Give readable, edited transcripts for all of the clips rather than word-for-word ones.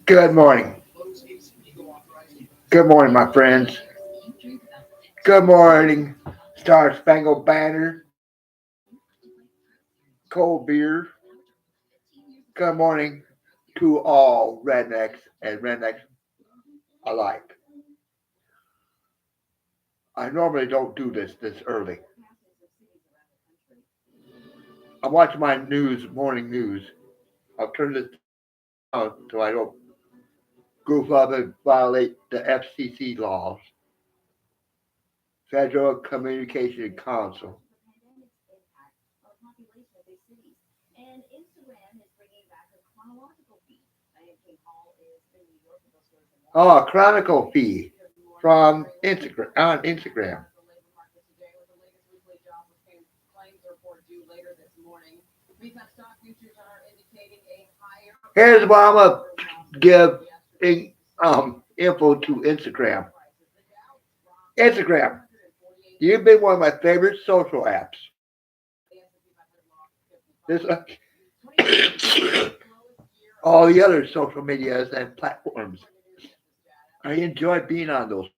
Good morning. Good morning, my friends. Good morning, Star Spangled Banner, cold beer. Good morning to all rednecks and rednecks alike. I normally don't do this early. I'm watching my morning news. I'll turn this down so I don't goof up and violate the FCC laws, Federal Communication Council. Oh, a Chronicle feed from Instagram on Instagram. Here's what I'm gonna give info to Instagram. Instagram, you've been one of my favorite social apps. This, all the other social medias and platforms. I enjoy being on those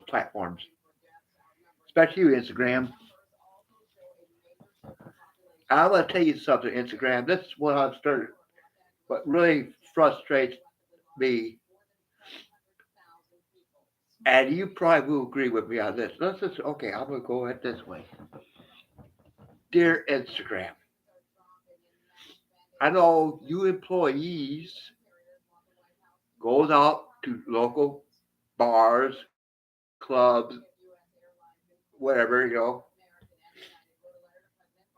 platforms, especially Instagram. I'm gonna tell you something, Instagram. This is what I've started. What really frustrates me, and you probably will agree with me on this. Let's just okay. I'm gonna go at this way. Dear Instagram, I know you employees goes out to local bars, clubs, whatever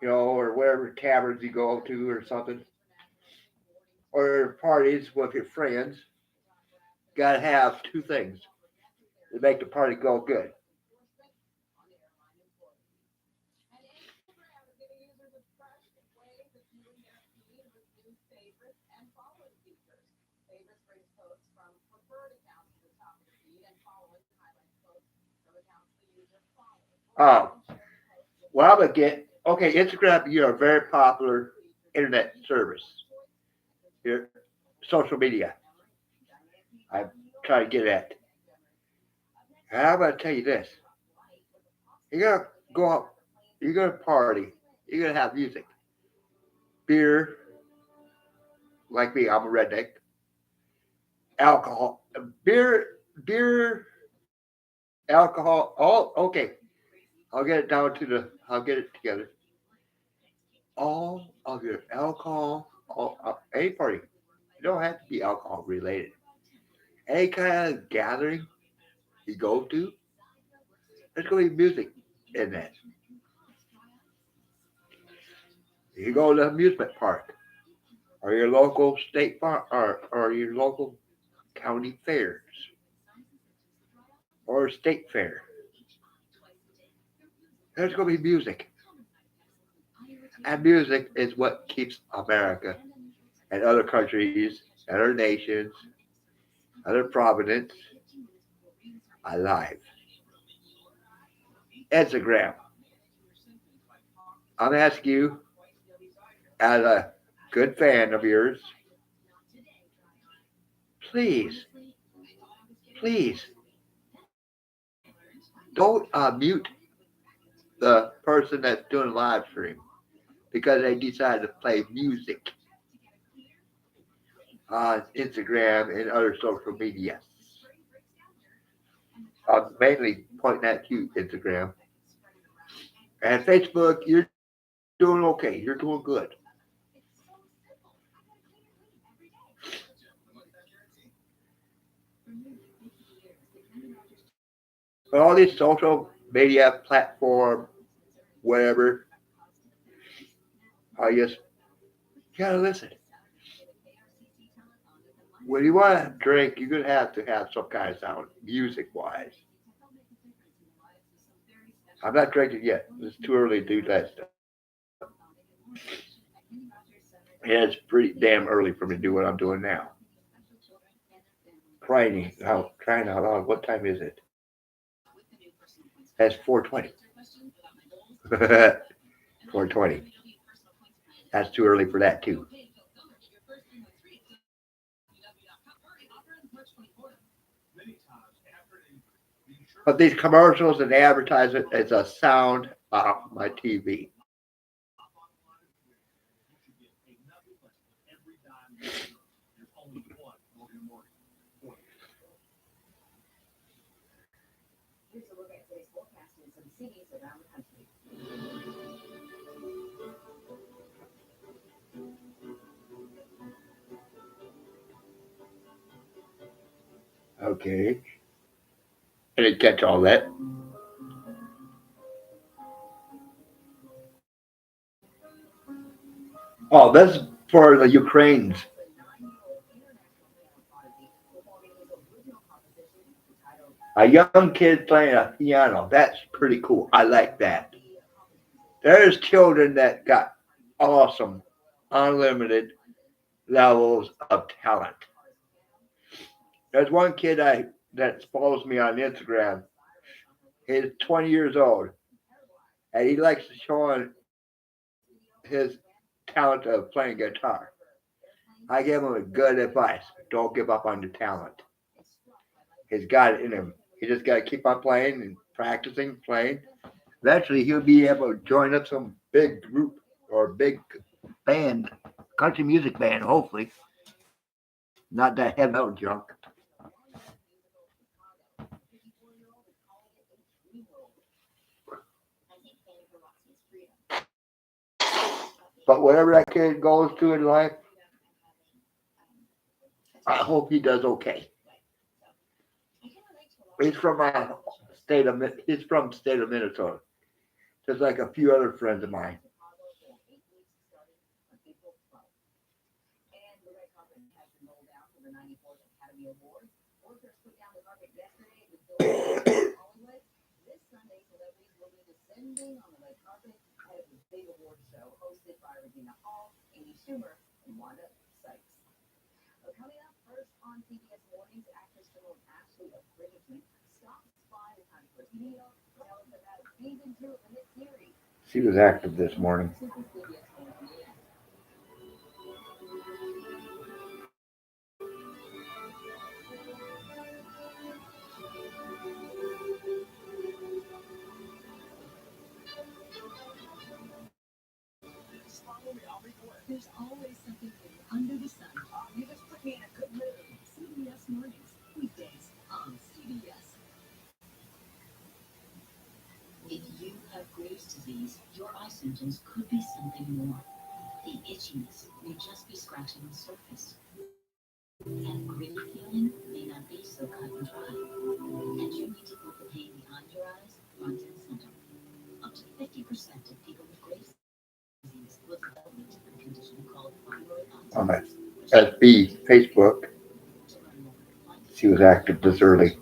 or whatever taverns you go to or something, or parties with your friends. Gotta have two things to make the party go good. Um, well, I'm gonna get okay. Instagram, you're a very popular internet service. Your social media. I try to get at. And I'm gonna tell you this: you're gonna go out, you're gonna party, you're gonna have music, beer. Like me, I'm a redneck. Alcohol, beer, alcohol. All okay. I'll get it together. All of your alcohol, any party. You don't have to be alcohol related. Any kind of gathering you go to, there's going to be music in that. You go to the amusement park or your local state farm or your local county fairs or state fair. There's going to be music. And music is what keeps America and other countries, other nations, other providence alive. Instagram. I'm asking you, as a good fan of yours, please, please don't mute the person that's doing live stream because they decided to play music on Instagram and other social media. I'm mainly pointing at you, Instagram. And Facebook, you're doing okay. You're doing good. But all these social media platform, whatever, I just you gotta listen. When you want to drink, you're gonna have to have some kind of sound, music wise. I'm not drinking yet. It's too early to do that stuff. Yeah, it's pretty damn early for me to do what I'm doing now. Crying out loud. What time is it? That's 4:20. 4:20. That's too early for that too. But these commercials and advertisement is a sound off my TV. Okay. I didn't catch all that. Oh, this is for the Ukrainians. A young kid playing a piano. That's pretty cool. I like that. There's children that got awesome, unlimited levels of talent. There's one kid that follows me on Instagram. He's 20 years old, and he likes to show his talent of playing guitar. I give him a good advice. Don't give up on your talent. He's got it in him. He just got to keep on playing and practicing, playing. Eventually, he'll be able to join up some big group or big band, country music band, hopefully. Not that heavy metal junk. But whatever that kid goes to in life, I hope he does okay. He's from he's from state of Minnesota, just like a few other friends of mine. She was active this morning. On my SB Facebook, she was active this early.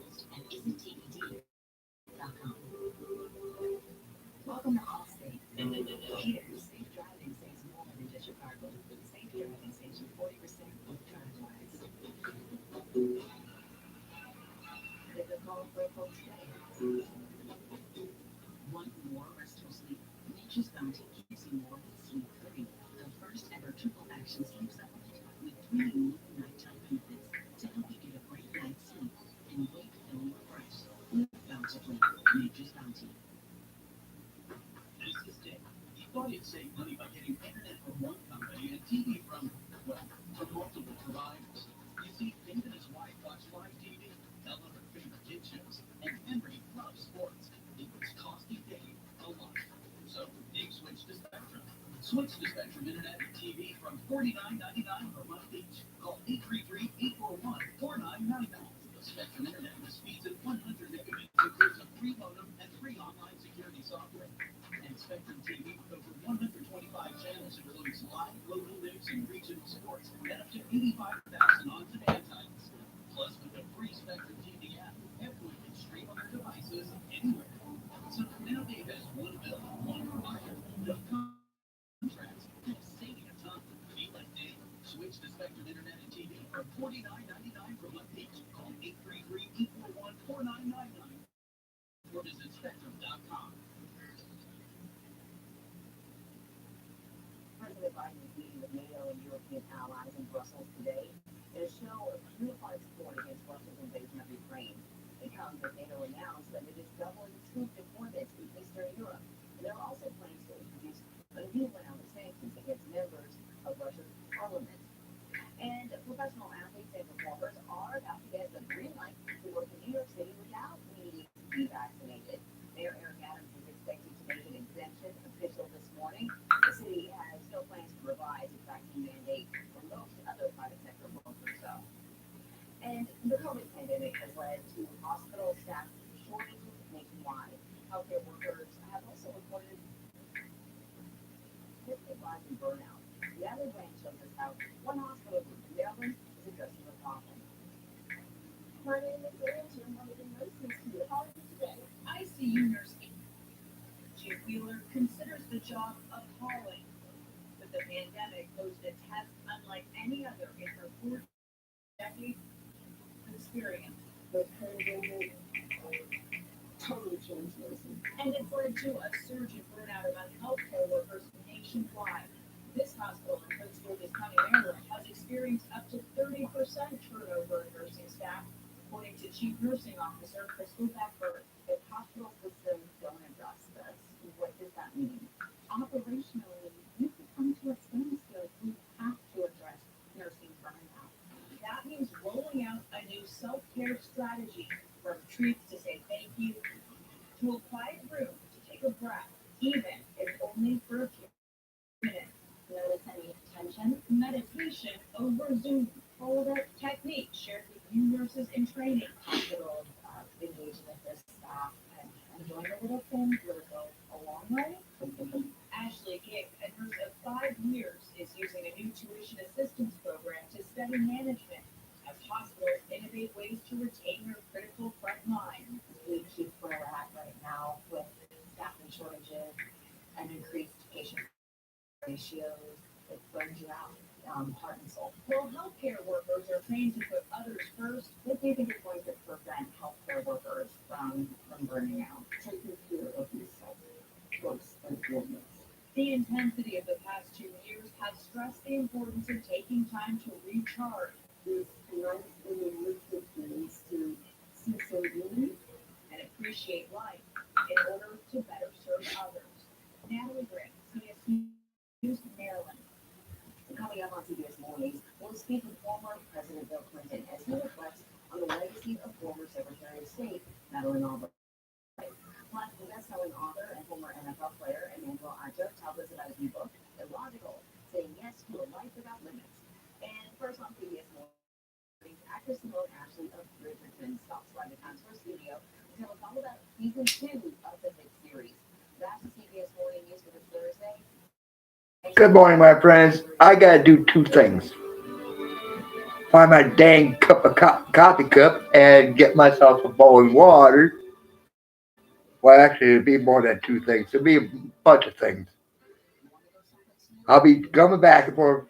Good morning, my friends. I gotta do two things: find my dang cup of coffee cup and get myself a bowl of water. Well, actually, it'd be more than two things. It'd be a bunch of things. I'll be coming back and forth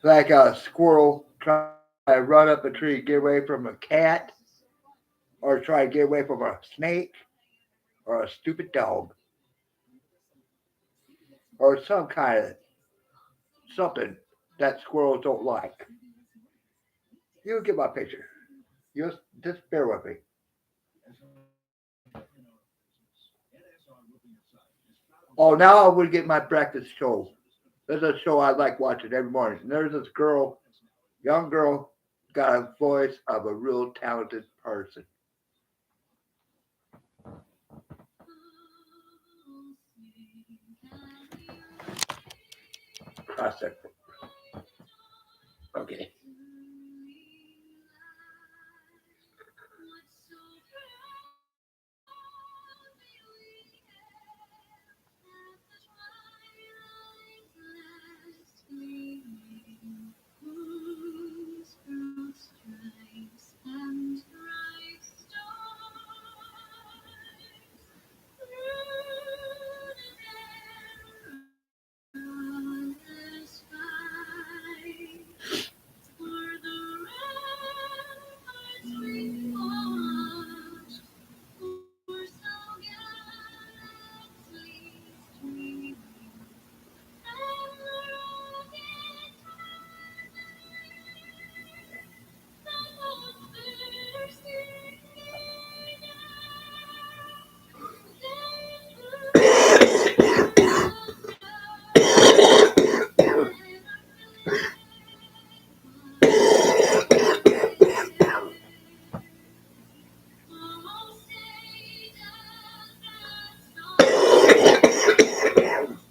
like a squirrel trying to run up a tree, get away from a cat, or try to get away from a snake, or a stupid dog, or some kind of something that squirrels don't like. You get my picture. Just bear with me. Oh, now I would get my breakfast show. There's a show I like watching every morning. And there's this girl, young girl, got a voice of a real talented person. Process. Okay.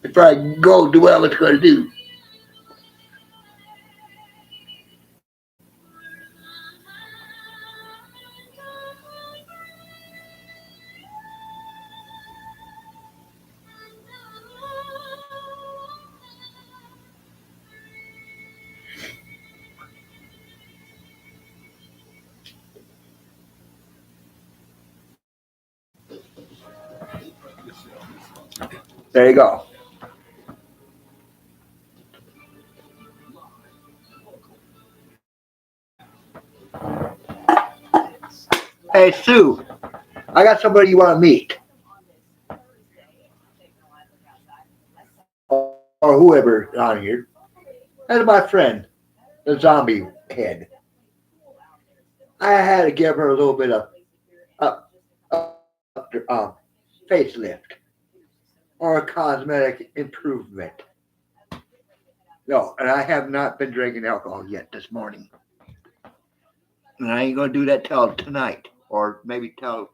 Before I go do what I was going to do. There you go. Hey, Sue, I got somebody you want to meet, or whoever on here. That's my friend, the zombie head. I had to give her a little bit of facelift or a cosmetic improvement. No, and I have not been drinking alcohol yet this morning. And I ain't gonna do that till tonight, or maybe till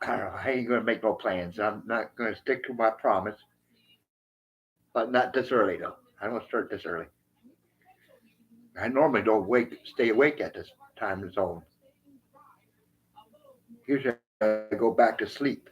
I don't know. I ain't gonna make no plans. I'm not gonna stick to my promise, but not this early though. I don't start this early. I normally don't stay awake at this time zone. Usually I go back to sleep.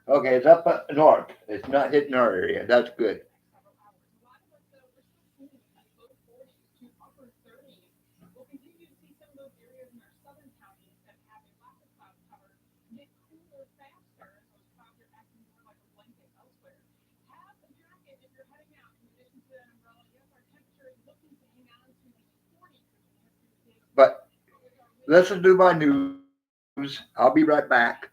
Okay, it's up north. It's not hitting our area. That's good. But listen to my news. I'll be right back.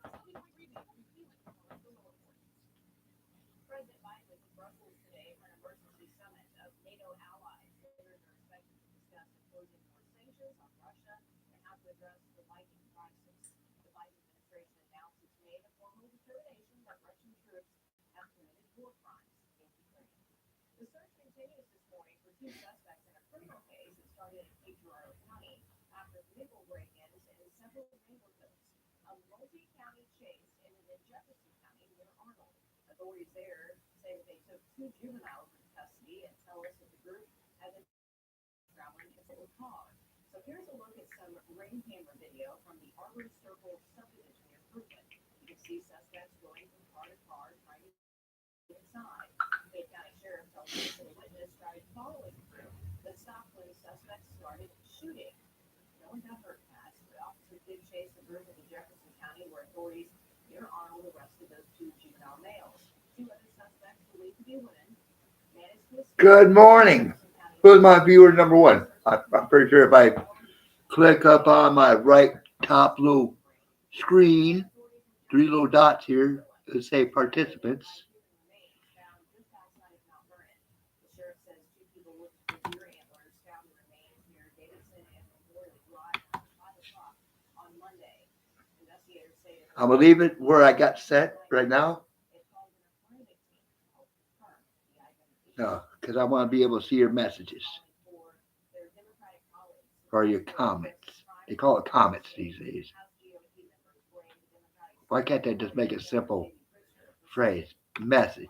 Good morning. Who's my viewer number one? I'm pretty sure if I click up on my right top little screen, three little dots here that say participants. I'm gonna leave it where I got set right now. No, because I want to be able to see your messages or your comments. They call it comments these days. Why can't they just make a simple phrase? Message.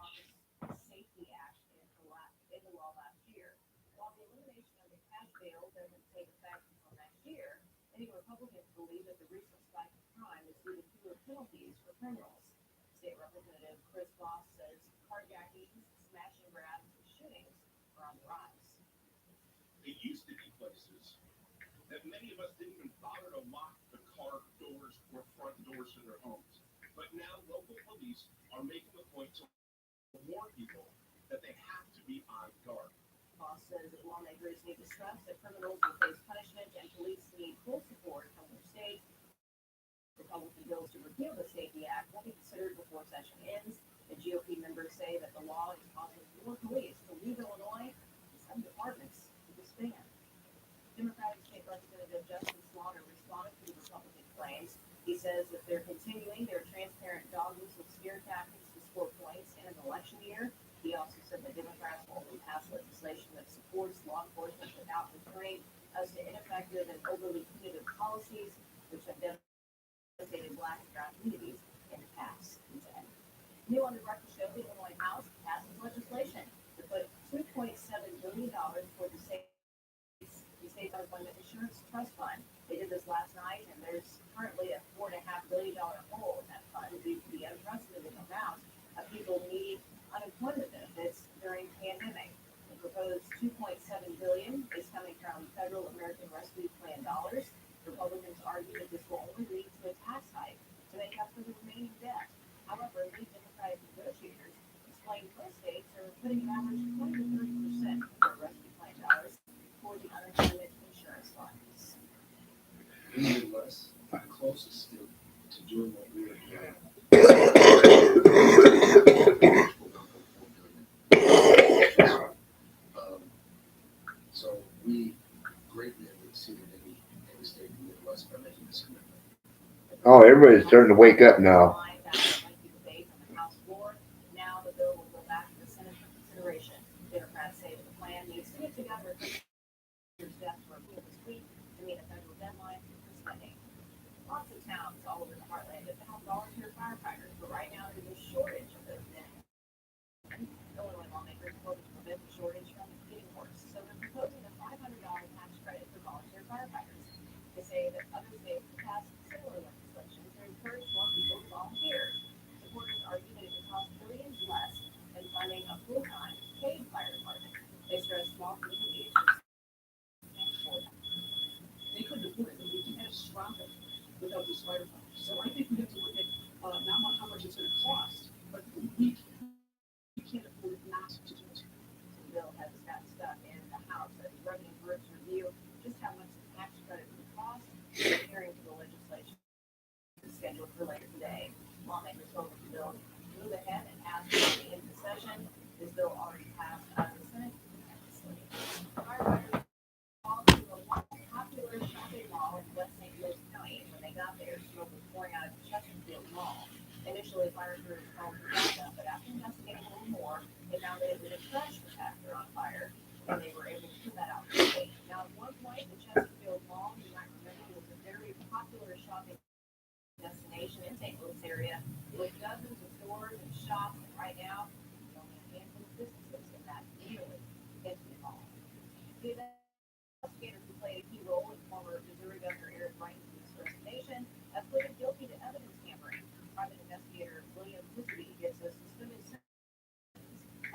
They did this last night, and there's currently a $4.5 billion hole in that fund due to the unprecedented amount of people needing unemployment benefits during the pandemic. The proposed $2.7 billion is coming from federal American Rescue Plan dollars. Republicans argue that this will only lead to a tax hike to make up for the remaining debt. However, lead Democratic negotiators explain most states are putting an average 20 to 30% of their rescue plan dollars toward the unemployment insurance funds. In the Midwest, the closest state to doing what we are doing. So we greatly have exceeded any state in the Midwest by making this commitment. Oh, everybody's starting to wake up now. Now the bill will go back to the Senate for consideration. Democrats say that the plan needs to get together steps for approval this week to meet a federal deadline for spending. Lots of towns all over the heartland have had volunteer firefighters, but right now there's a shortage of those men. Illinois lawmakers voted to prevent the shortage from getting worse, so they're proposing a $500 tax credit for volunteer firefighters. They say that other states have passed similar legislation to encourage more people to volunteer. Supporters argue that it would cost billions less than funding a full-time paid fire department. They stress small communities They couldn't afford it. They be catastrophic without these firefighters. So I think we have to look at not how much it's going to cost, but we can't afford not to do it. The bill has got stuck in the House as revenue groups review just how much the tax credit would cost. The hearing for the legislation is scheduled for later today. Lawmakers hope the bill move ahead and pass by the end of the session. This bill already passed out of the Senate. Firefighters called to a popular shopping mall in West St. Louis County. When they got there, smoke was pouring out of the Chesterfield Mall. Initially, fire crews called for backup, but after investigating a little more, they found that it was a trash compactor on fire, and they were able to put that out quickly. Now, at one point, the Chesterfield Mall, you might remember, was a very popular shopping destination in St. Louis area with dozens of stores and shops, and right now, there's only a handful of businesses in that really intimate mall. The investigators who played a key role in former Missouri Governor Eric Greitens's resignation have pleaded guilty to evidence tampering. Private investigator William Tisby gives a suspended sentence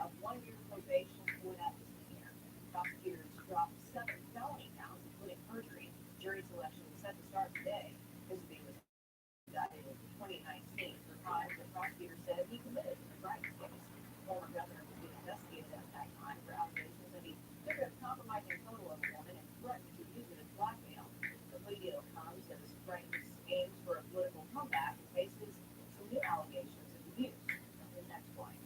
of 1 year probation for that misdemeanor. Prosecutors dropped 7 felony counts, including perjury. Jury selection is set to start today. Tisby was indicted in 2019 for crimes that prosecutors said he committed in the Greitens case. Former governor was being investigated at that time for allegations that he took a compromising photo of a woman and threatened to use it as blackmail. The plea deal comes as Greitens aims for a political comeback and faces some new allegations of abuse from his ex-wife.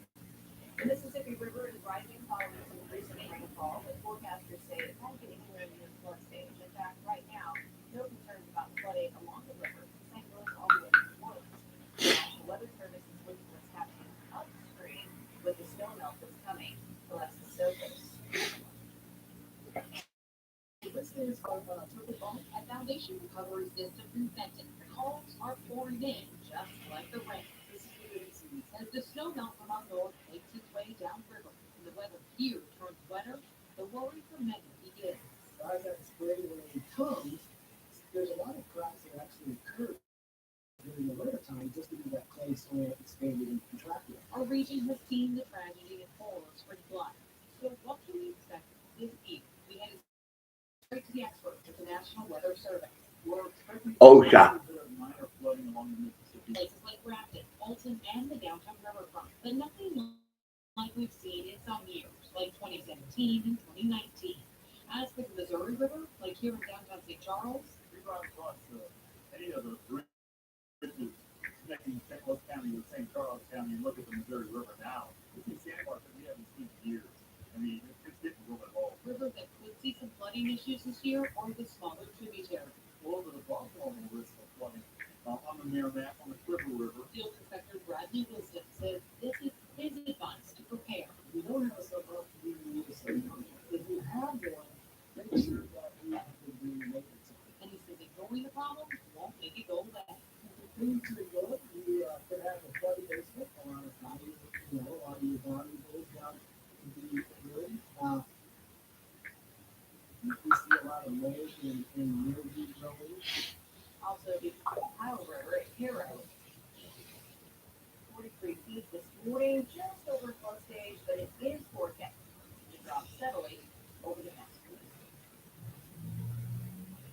The Mississippi River is rising following some recent rainfall, but forecasters say it won't get anywhere near the flood stage. In fact, right now, no concerns about flooding along the river from St. Louis all the way to New Orleans. The National Weather Service is looking at what's happening upstream with the snow melt that's coming to Las Vegas. Listeners of Turtle Ball, A foundation recovery system from Fenton. The calls are pouring in just like the rain. this is what it is. As the snow melt from up north makes its way downriver and the weather here turns wetter, the worry for many begins. As that spring rain comes, there's a lot of cracks that actually occur during the winter time just because that clay soil expanded and contracted. Our region has seen the tragedy and horror of spring flood. So what can we expect this year? We headed straight to the experts at the National Weather Service. We're expecting OSHA. minor flooding along the Mississippi. Places like Grafton, Fulton, and the downtown riverfront, but nothing like we've seen in some years, like 2017 and 2019. As for the Missouri River, like here in downtown St. Charles, We drive across any of the bridges connecting St. Louis County with St. Charles County and look at the Missouri River now. We see sandbars that we haven't seen in years. I mean, it's getting a little bit old. rivers that could see some flooding issues this year or the smaller tributaries. All over the Baltimore risk of flooding. On the Merrimack, on the Quiver River. Field Inspector Bradley Wisdom says this is his advice to prepare. We don't have a sub-off community to say, if we have one, make sure that we have to do maintenance on it. And he says ignoring the problem won't make it go away. If we continue to ignore it, we could have a flooded basement. A lot of values, a lot of your valuables down to be good. We see a lot of mold and mildew growing. rain just over flood stage, but it is forecast to drop steadily over the next week.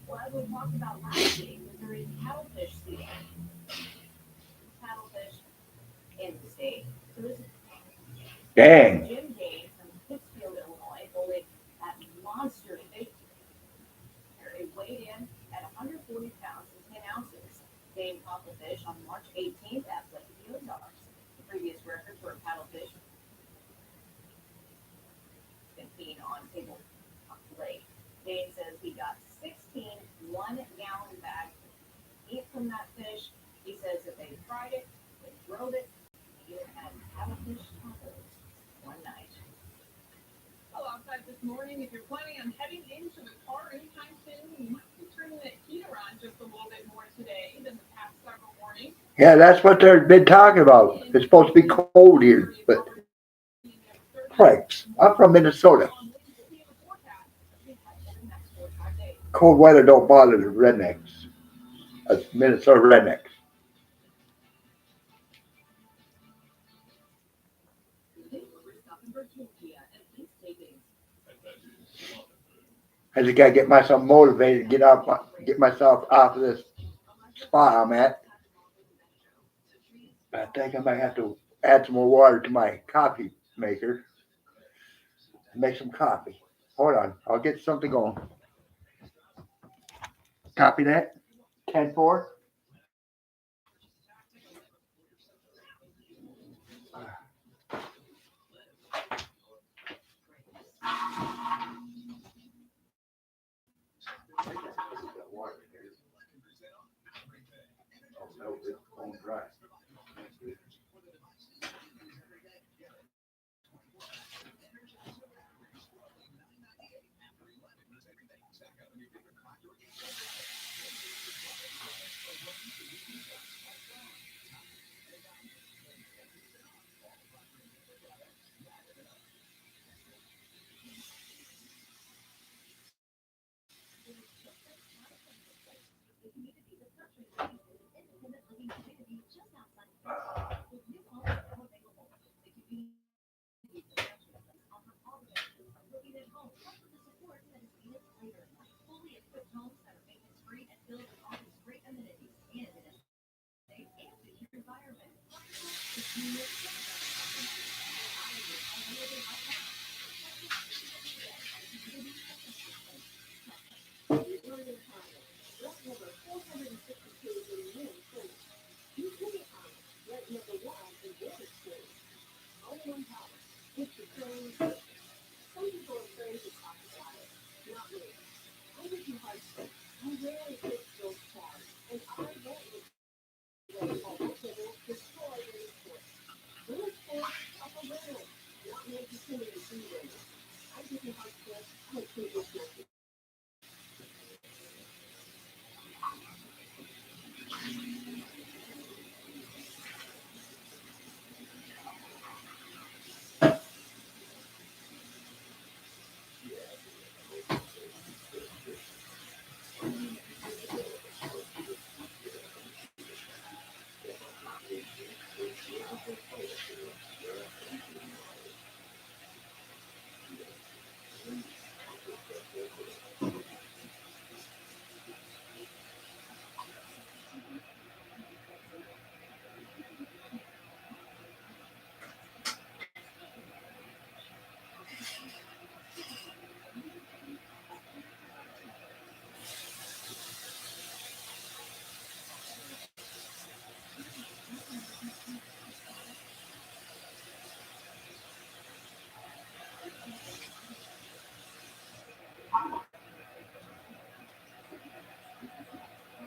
Well, as we talked about last week, Missouri's paddlefish season. Paddlefish in the state. So this is Dang. Jim Gaines from Pittsfield, Illinois, bullied at monster fish. It weighed in at 140 pounds and 10 ounces. Gaines caught the fish on March 18th at Lake of the Ozarks. The previous record for a paddlefish been seen on Table Lake. Gaines says he got 16 one-gallon bags of meat from that fish. He says that they fried it, they grilled it, and even had paddlefish tacos one night. Well, outside this morning, if you're planning on heading into the car anytime soon, you might be turning that heater on just a little bit more today than the past several mornings. Yeah, that's what they've been talking about. It's supposed to be cold here, but cripes. I'm from Minnesota. Cold weather don't bother the rednecks. Us Minnesota rednecks. I just gotta get myself motivated, get myself off of this spot I'm at. I think I might have to add some more water to my coffee maker and make some coffee. Hold on, I'll get something going. Copy that? 10-4.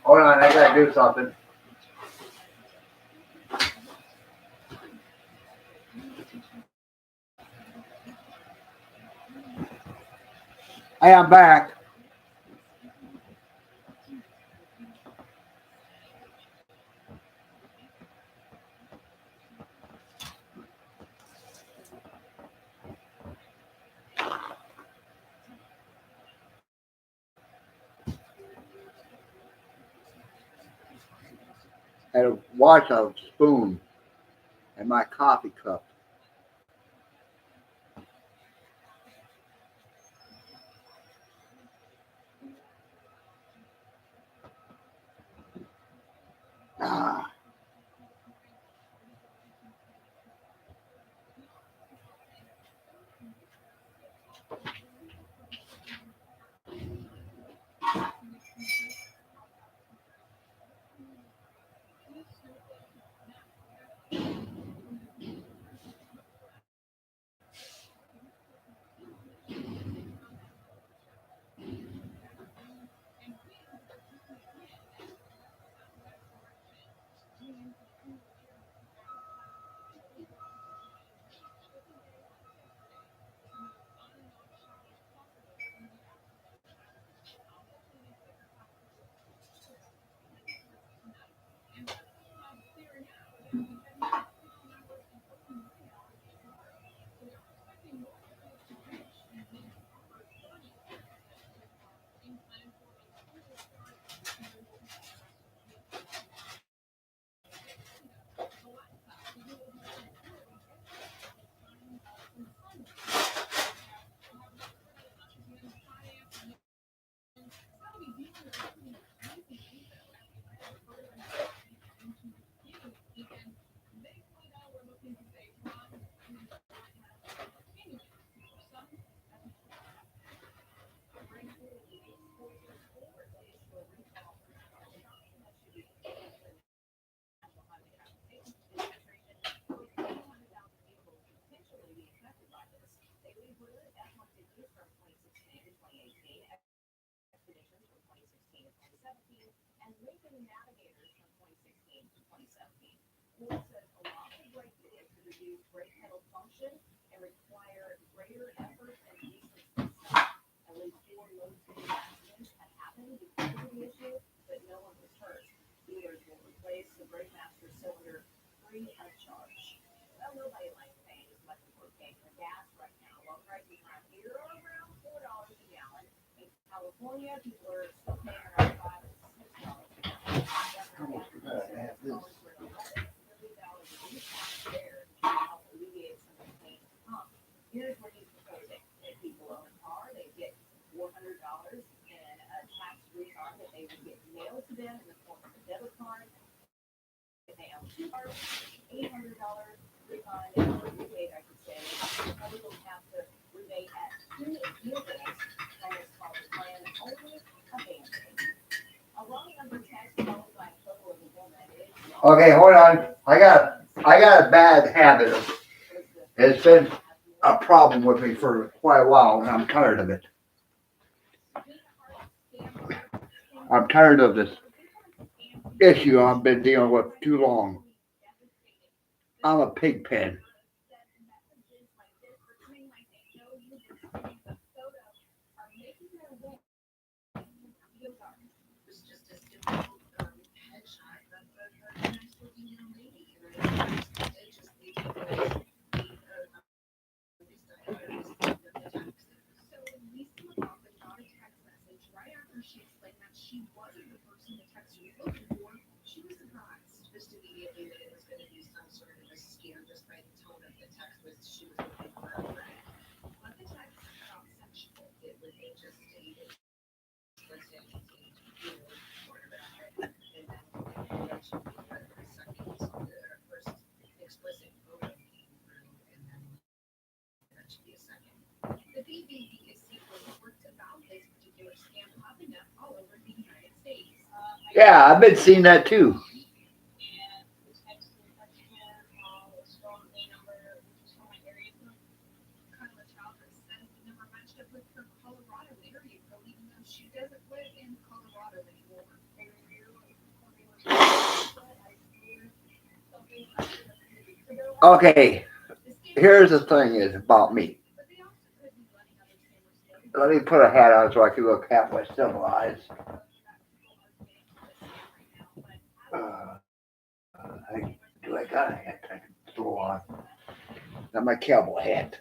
Hold on, I gotta do something. I am back. I had to wash a spoon and my coffee cup. Ah. And Lincoln Navigators from 2016 to 2017. Ford says a lot of breakthroughs to reduce brake pedal function and require greater effort and distance. At least 4 low-speed accidents had happened because of the issue, but no one was hurt. Dealers will replace the brake master cylinder free of charge. Well, nobody likes paying as much as we're paying for gas right now. Well, prices around here are around $4 a gallon. In California, people are still paying around $5 to $6 a gallon. Almost forgot I have this. Here's what he's proposing. If people own a car, they get $400 in a tax refund that they would get mailed to them in the form of a debit card. If they own 2 cars, $800 refund or rebate, I should say. They will have to rebate at 2 vehicles. That is called the plan only abandoned. A wrong number text followed by a photo of a woman is Okay, hold on. I got a bad habit. It's been a problem with me for quite a while, and I'm tired of it. I'm tired of this issue I've been dealing with too long. I'm a pig pen. It's just a simple headshot of a nice looking young lady. And I just need to go So Lisa McLaughlin got a text message right after she explained that she wasn't the person the text was looking for. She was surprised just immediately that it was going to be some sort of a scam just by the tone of the text was she was looking for a friend. But the text got sexual. It was just a explicit, you know, sort of and then eventually the second, the first explicit photo came through, and then eventually a second. The BBB is secretly worked about this particular scam popping up all over the United States. Yeah, I've been seeing that too. And the text was like, a strong A number, which is from my area code. Kyla Chalmers says the number matched up with her Colorado area code, even though she doesn't live in Colorado anymore. Okay, here's the thing is about me. Let me put a hat on so I can look halfway civilized. I got a hat I can throw on? Not my cowboy hat.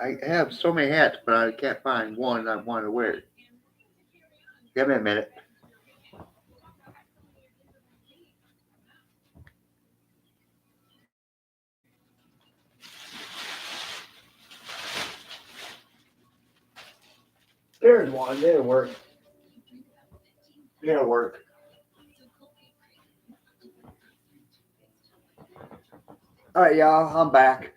I have so many hats, but I can't find one I want to wear. Give me a minute. There's one. It'll work. It'll work. All right, y'all. I'm back.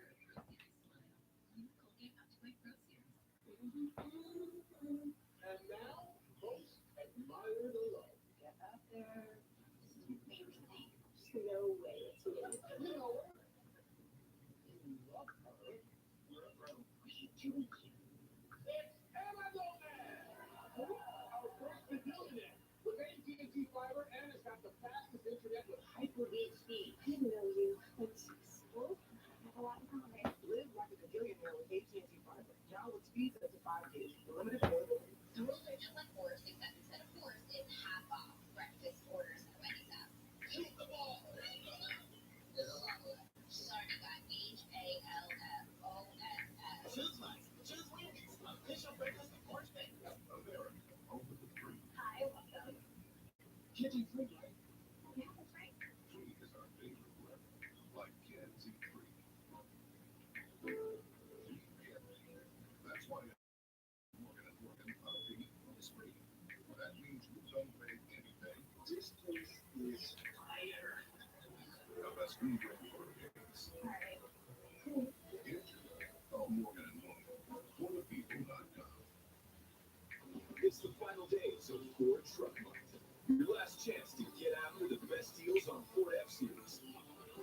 It's the final days of Ford Truck Month. Your last chance to get after the best deals on Ford F-Series.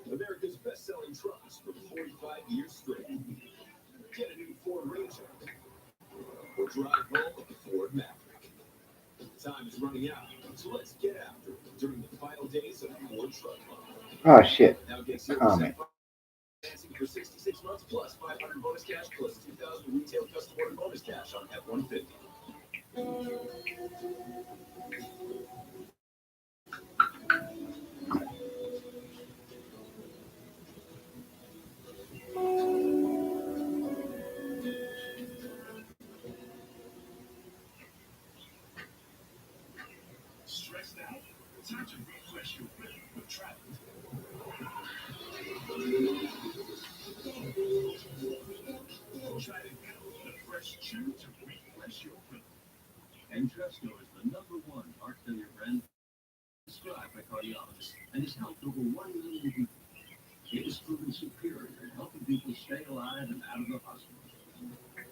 America's best-selling trucks for 45 years straight. Get a new Ford Ranger or drive home a Ford Maverick. Time is running out, so let's get after it during the final days of Ford Truck Month. Oh shit. Now get 0% Comment. financing for 66 months plus 500 bonus cash plus 2,000 retail custom order bonus cash on F-150. Stressed out? Time to refresh your rhythm with travel. Try to go the fresh chew to refresh your rhythm. Entresto is the #1 heart failure brand prescribed by cardiologists and has helped over 1 million people. It is proven superior in helping people stay alive and out of the hospital.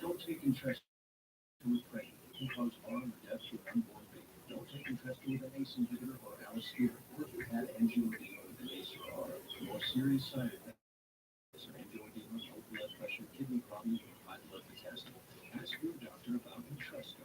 Don't take Entresto with pregnant. It can cause harm or death to an unborn baby. Don't take Entresto with an ACE inhibitor or Alistair, or if you've had angioedema with an ACE or ARA. More serious side effects are angioedema, low blood pressure, kidney problems, or high blood potassium. Ask your doctor about Entresto.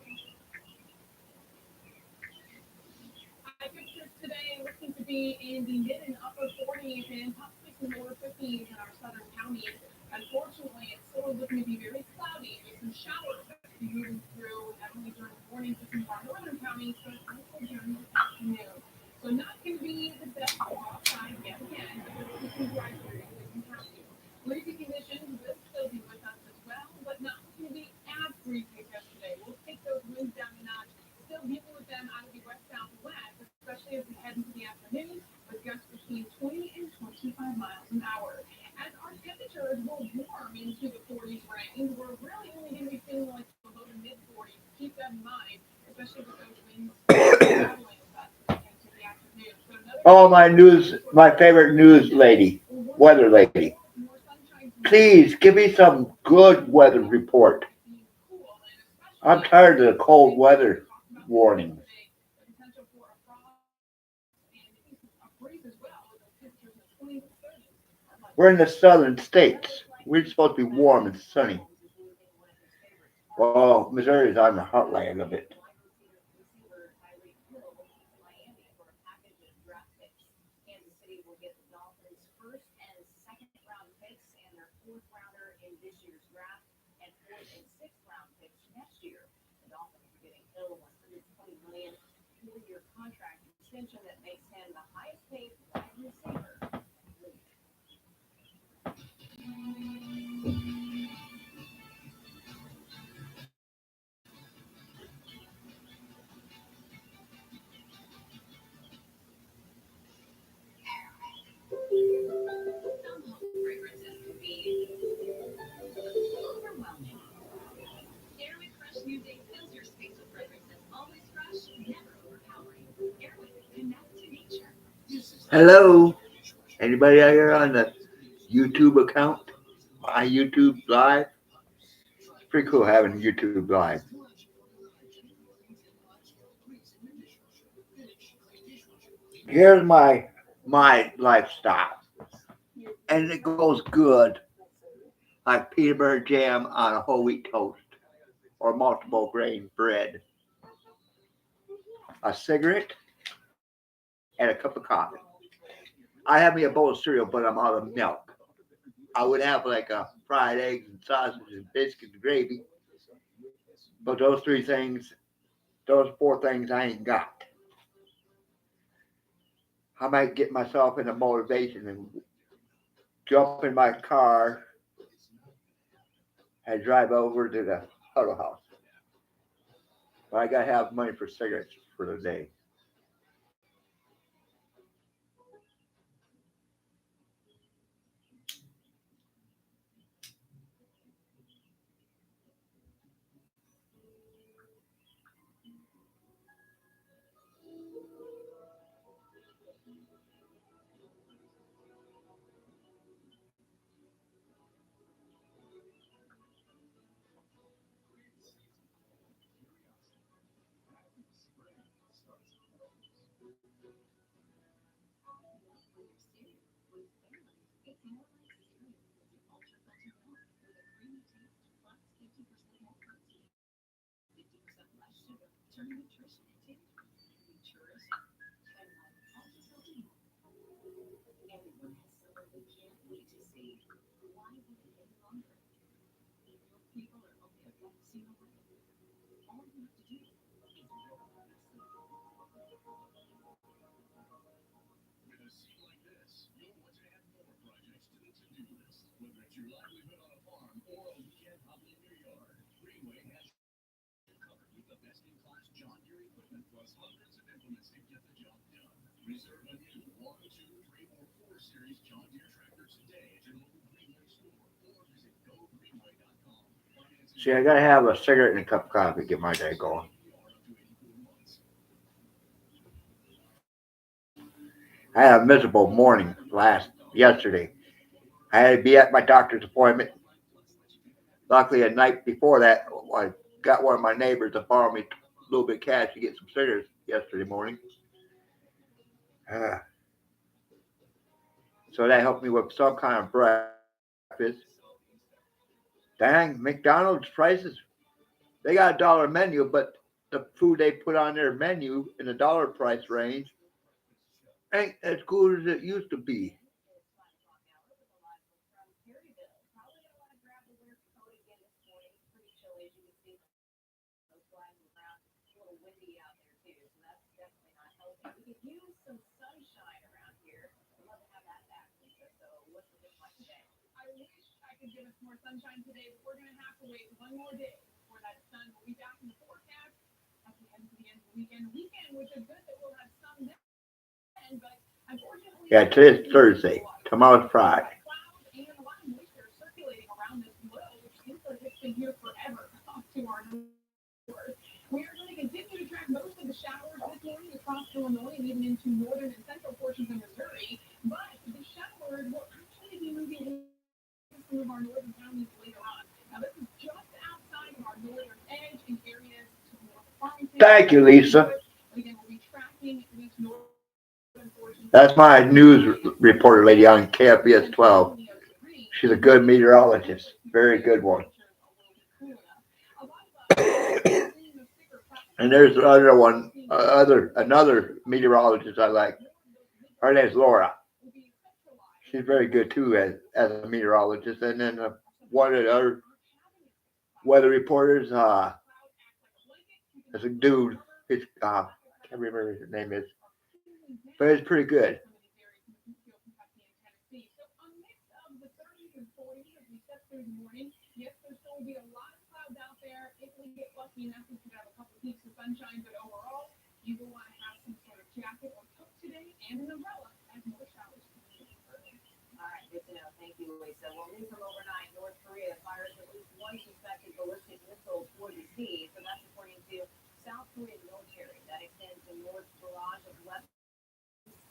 High temperatures today looking to be in the mid and upper 40s and possibly some lower 50s in our southern counties. Unfortunately, it's still looking to be very cloudy with some showers that will be moving through not only during the morning to some of our northern counties, but also during the afternoon. So not going to be the best to go outside yet again, but you can drive through if you have to. Breezy conditions will still be with us as well, but not going to be as breezy as yesterday. We'll take those winds down a notch. Still dealing with them out of the west southwest, especially as we head into the afternoon, with gusts between 20 and 25 miles an hour. As our temperatures will warm into the 40s range, we're really only going to be feeling like the low to mid 40s. Keep that in mind, especially with those winds traveling with us into the afternoon. So Oh, my favorite news lady, weather lady. more sunshine Please give me some good weather report. being cool, and especially I'm tired of the cold weather warnings. the potential for a frost and a freeze as well, with those temperatures in the 20s and 30s. We're in the southern states. We're supposed to be warm and sunny. Well, Missouri is on the heartland of it. Kansas City will get the Dolphins' first and second round picks and their fourth rounder in this year's draft and fourth and sixth round picks next year. The Dolphins are getting Hill $120 million 4-year contract extension that makes him the highest paid wide receiver. Some home fragrances can be overwhelming. Airwick Fresh Music fills your space with Hello, anybody out here on the YouTube account? My YouTube Live? Pretty cool having YouTube Live. Here's my lifestyle, and it goes good like peanut butter jam on a whole wheat toast or multiple grain bread, a cigarette, and a cup of coffee. I have me a bowl of cereal, but I'm out of milk. I would have like a fried eggs and sausage and biscuits and gravy, but those four things I ain't got. I might get myself into motivation and jump in my car and drive over to the Huddle House. But I gotta have money for cigarettes for the day. With a scene like this, you'll want to add more projects to the to-do list. Whether it's your livelihood on a farm or a weekend hobby in your yard, Greenway has you covered with the best-in-class John Deere equipment plus hundreds of implements to get the job done. Reserve a new 1, 2, 3, or 4 Series John Deere tractor today at your local Greenway store or visit gogreenway.com. See, I gotta have a cigarette and a cup of coffee to get my day going. I had a miserable morning yesterday. I had to be at my doctor's appointment. Luckily, a night before that, I got one of my neighbors to borrow me a little bit of cash to get some cigarettes yesterday morning. Uh, so that helped me with some kind of breakfast. Dang, McDonald's prices. They got a dollar menu, but the food they put on their menu in the dollar price range ain't as good as it used to be. I wish I could give us more sunshine today, but we're gonna have to wait one more day before that sun will be back in the forecast as we head to the end of the weekend. Which is good that we'll have sun then, but unfortunately, Yeah, today's Thursday. Tomorrow's Friday. clouds and a lot of moisture circulating around this low, which seems like it's been here forever up to our north. We are going to continue to track most of the showers this morning across Illinois and even into northern and central portions of Missouri. But the showers will actually be moving into some of our northern counties later on. Now, this is just outside of our northern edge in areas to the north of Farmington. Thank you, Lisa. Again, we'll be tracking these northern portions. That's my news reporter lady on KFBS 12. She's a good meteorologist. Very good one. And there's another one, another meteorologist I like. Her name's Laura. She's very good too as a meteorologist. And then one of the other weather reporters, is a dude. His can't remember what his name is, but it's pretty good. Yes, there still will be a lot of clouds out there. If we get lucky enough, we could have a couple peaks of sunshine, but overall, you will want to have some sort of jacket or coat today and an umbrella as more showers come in early. All right, good to know. Thank you, Lisa. Well, news from overnight, North Korea fires at least one suspected ballistic missile toward the sea. So that's according to South Korean military. That extends the North's barrage of weapons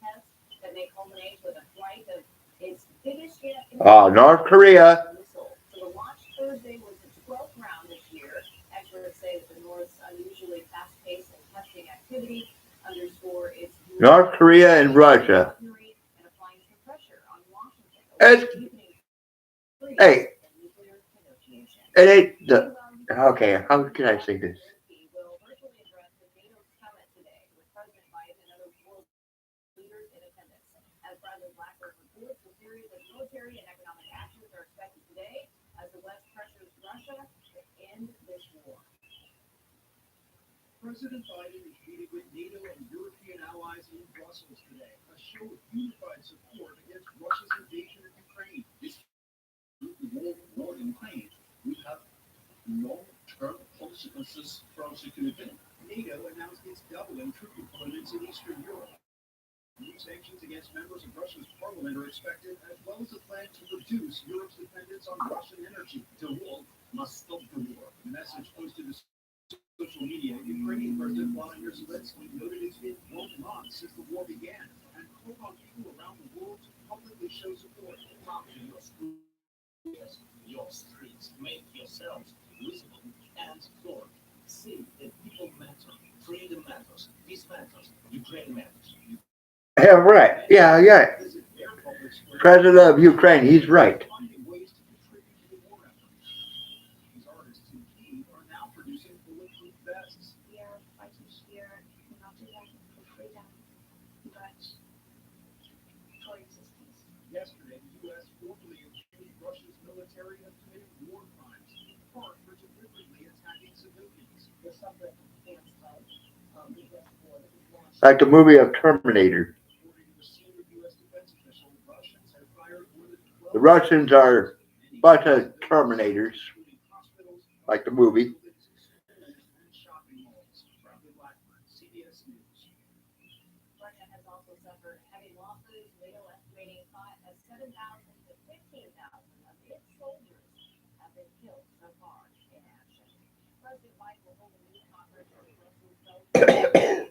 tests that may cause site of its biggest yet. North Korea. Missile. So the launch Thursday was the 12th round this year. Experts say that the North's unusually fast pace and testing activity underscore its North Korea and Russia. and applying some pressure on Washington. It's- Hey. It ain't the. Okay, how can I say this? Will virtually address the NATO summit today with President Biden and other world leaders in attendance. As President Blackburn reports, a series of military and economic actions are expected today as the West pressures Russia to end this war. President Biden is meeting with NATO and European allies in Brussels today, a show of unified support against Russia's invasion of Ukraine. This war in Ukraine will have long-term consequences for our security. NATO announced it's doubling troop deployments in Eastern Europe. New sanctions against members of Russia's parliament are expected, as well as a plan to reduce Europe's dependence on Russian energy. The world must stop the war. The message posted to social media, Ukrainian President Volodymyr Zelensky noted it's been 1 month since the war began and called on people around the world to publicly show support. Talk to your schools, your streets, make yourselves visible and clear. See that people matter, freedom matters, peace matters, Ukraine matters. Yeah, right. Yeah. Visit their public square. President of Ukraine, he's right. Finding ways to contribute to the war effort. These artists in Kyiv are now producing bulletproof vests. We are fighting here not only for freedom, but for existence. Yesterday, the U.S. formally accused Russia's military of committing war crimes, in part for deliberately attacking civilians. The subject can't fight the U.S. war that was launched. Like the movie of Terminator. According to a senior U.S. defense official, Russians have fired more than 12 The Russians are a bunch of Terminators, including hospitals, like the movie. buildings, schools, and shopping malls. Bradley Blackburn, CBS News. Russia has also suffered heavy losses, NATO estimating as 7,000 to 15,000 of its soldiers have been killed so far in action. President Biden will hold a news conference on the Brussels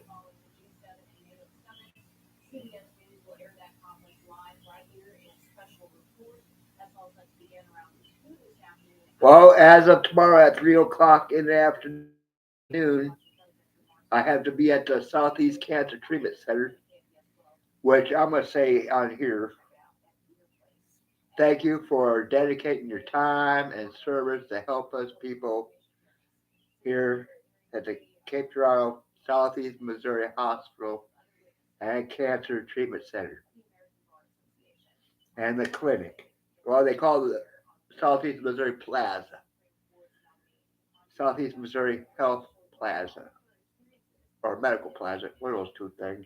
following the G7 and NATO summit. CBS News will air that conference live right here in a special report. That's all set to begin around 2 this afternoon. Well, as of tomorrow at 3 o'clock in the afternoon, I have to be at the Southeast Cancer Treatment Center, which I'm going to say on here, thank you for dedicating your time and service to help us people here at the Cape Girardeau Southeast Missouri Hospital and Cancer Treatment Center and the clinic. Well, they call it the Southeast Missouri Plaza. Southeast Missouri Health Plaza. Or Medical Plaza. One of those two things.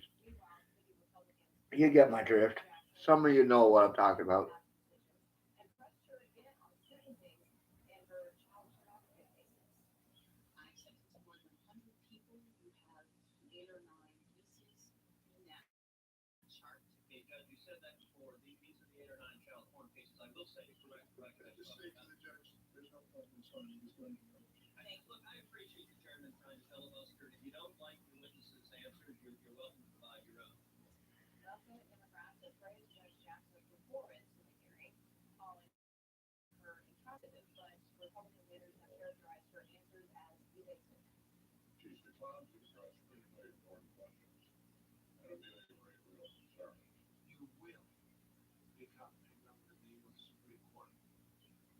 You get my drift. Some of you know what I'm talking about. I accepted more than 100 people who have 8 or 9 pieces in that chart. Okay, Judge, you said that before. These are the 8 or 9 child porn cases. I will say, correct. Just say to the judge, there's no point in starting this one. Look, I appreciate the chairman trying to filibuster. If you don't like the witnesses' answers, you're welcome to provide your own. Democrats have praised Judge Jackson's performance in the hearing, calling her intrepid, but Republican leaders have characterized her answers as evasive. She's declined to address critically important questions and ameliorate real concerns. You will become a member of the U.S. Supreme Court.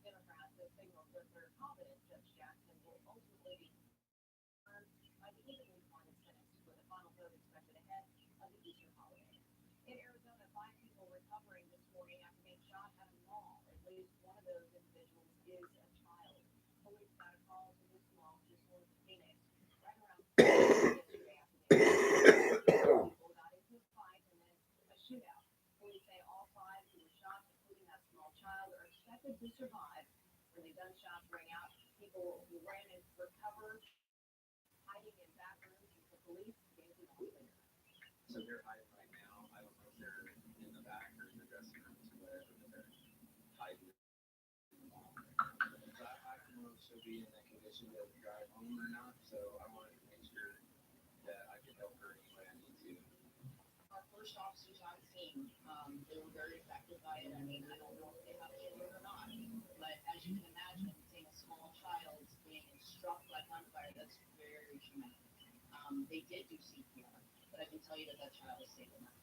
Democrats have signaled that they're confident Judge Jackson will ultimately be confirmed by the evenly funded Senate, with a final vote expected ahead of the Easter holiday. In Arizona, 5 people recovering this morning after being shot at a mall. At least one of those individuals is a child. Police got a call to this mall just north of Phoenix right around yesterday afternoon. People got into a fight and then a shootout. Police say all 5 who were shot, including that small child, are expected to survive. When the gunshots rang out, people who ran and recovered, hiding in back rooms until police gave them all clear. So they're hiding right now. I don't know if they're in the back or in the dressing rooms or whatever, but they're hiding in the mall. I don't know if she'll be in that condition to drive home or not, so I wanted to make sure that I could help her any way I need to. Our first first officers I've seen, they were very affected by it. I mean, I don't know if they have children or not, but as you can imagine, seeing a small child being struck by gunfire, that's very traumatic. They did do CPR, but I can tell you that that child is safe enough.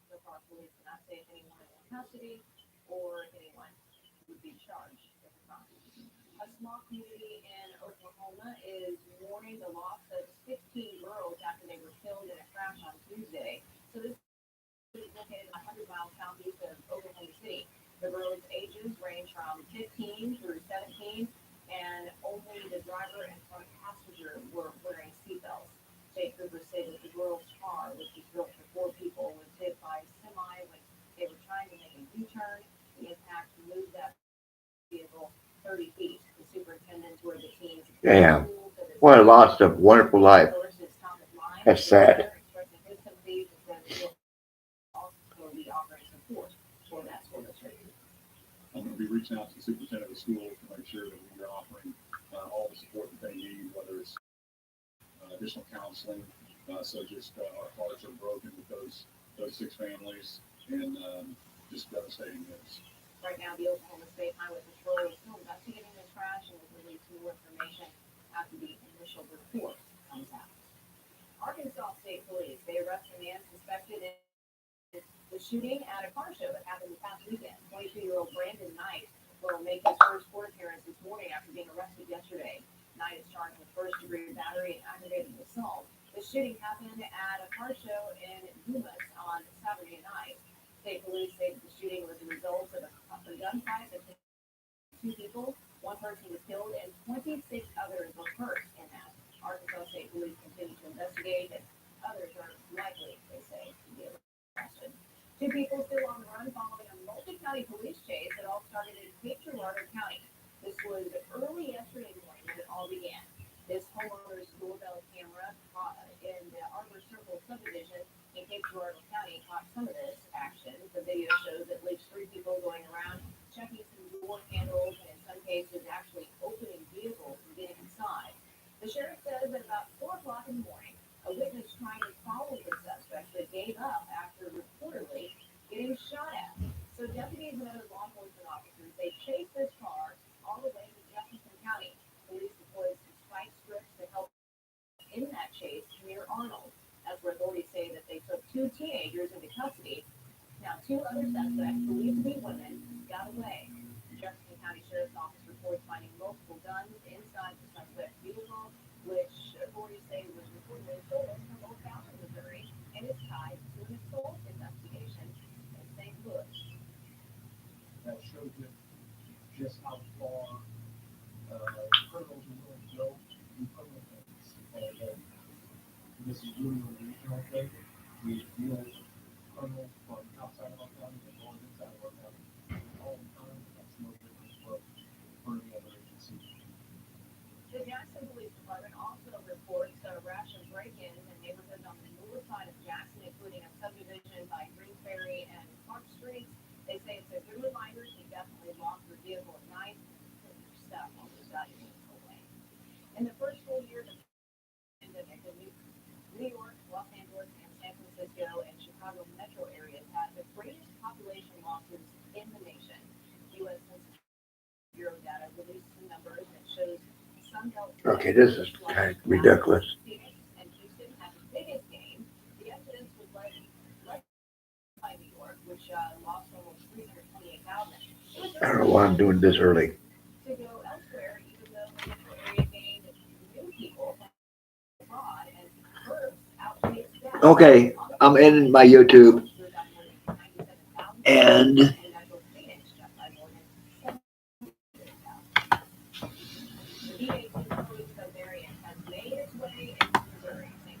So far, police cannot say if anyone is in custody or if anyone would be charged with the crime. A small community in Oklahoma is mourning the loss of 16 girls after they were killed in a crash on Tuesday. So this is located 100 miles southeast of Oklahoma City. The girls' ages range from 15 through 17, and only the driver and front passenger were wearing seatbelts. State troopers say that the girls' car, which was built for 4 people, was hit by a semi when they were trying to make a U-turn. The impact moved that vehicle 30 feet. The superintendent where the teens. Damn. What a loss of wonderful life. That's sad. Expressing his sympathies and said that he'll also be offering support for that school district. I'm going to be reaching out to the superintendent of the school to make sure that we are offering all the support that they need, whether it's additional counseling. So just our hearts are broken with those 6 families, and just devastating news. Right now, the Oklahoma State Highway Patrol is still investigating the crash and will release more information after the initial report comes out. Arkansas State Police, they arrest a man suspected in the shooting at a car show that happened this past weekend. 22-year-old Brandon Knight will make his first court appearance this morning after being arrested yesterday. Knight is charged with first-degree battery and aggravated assault. The shooting happened at a car show in Dumas on Saturday night. State police say that the shooting was a result of a gunfight between 2 people. 1 person was killed and 26 others were hurt in that. Arkansas State Police continue to investigate, and others are likely, they say, to be arrested. 2 people still on the run following a multi-county police chase that all started in Cape Girardeau County. This was early yesterday morning when it all began. This homeowner's doorbell camera in the Arbor Circle subdivision in Cape Girardeau County caught some of this action. The video shows at least 3 people going around checking some door handles and in some cases actually opening vehicles and getting inside. The sheriff says that about 4 o'clock in the morning, a witness trying to follow the suspect but gave up after reportedly getting shot at. So deputies and other law enforcement officers, they chased this car all the way to Jefferson County. Police deployed some spike strips to help in that chase near Arnold. That's where authorities say that they took 2 teenagers into custody. Now, 2 other suspects, believed to be women, got away. The Jefferson County Sheriff's Office reports finding multiple guns inside the suspect's vehicle, which authorities say was reportedly stolen from Old Town, Missouri, and is tied to an assault investigation in St. Louis. That shows you just how far criminals are willing to go in criminal things. And this is really a regional thing. We deal with criminals from outside of our county and on inside of our county all the time. That's no different for any other agency. The Jackson Police Department also reports a rash of break-ins in neighborhoods on the north side of Jackson, including a subdivision by Green Ferry and Park Streets. They say it's a good reminder to definitely lock your vehicle at night and put your stuff on the valuables away. In the first full year of the pandemic, the New York, Los Angeles, and San Francisco and Chicago metro areas had the greatest population losses in the nation. U.S. Census Bureau data released some numbers that shows Sunbelt. Okay, this is kind of ridiculous. And Houston had the biggest gain. The evidence was led by New York, which lost almost 328,000. I don't know why I'm doing this early. To go elsewhere, even though the metro area gained new people abroad and births outpaced deaths. Okay, I'm ending my YouTube. And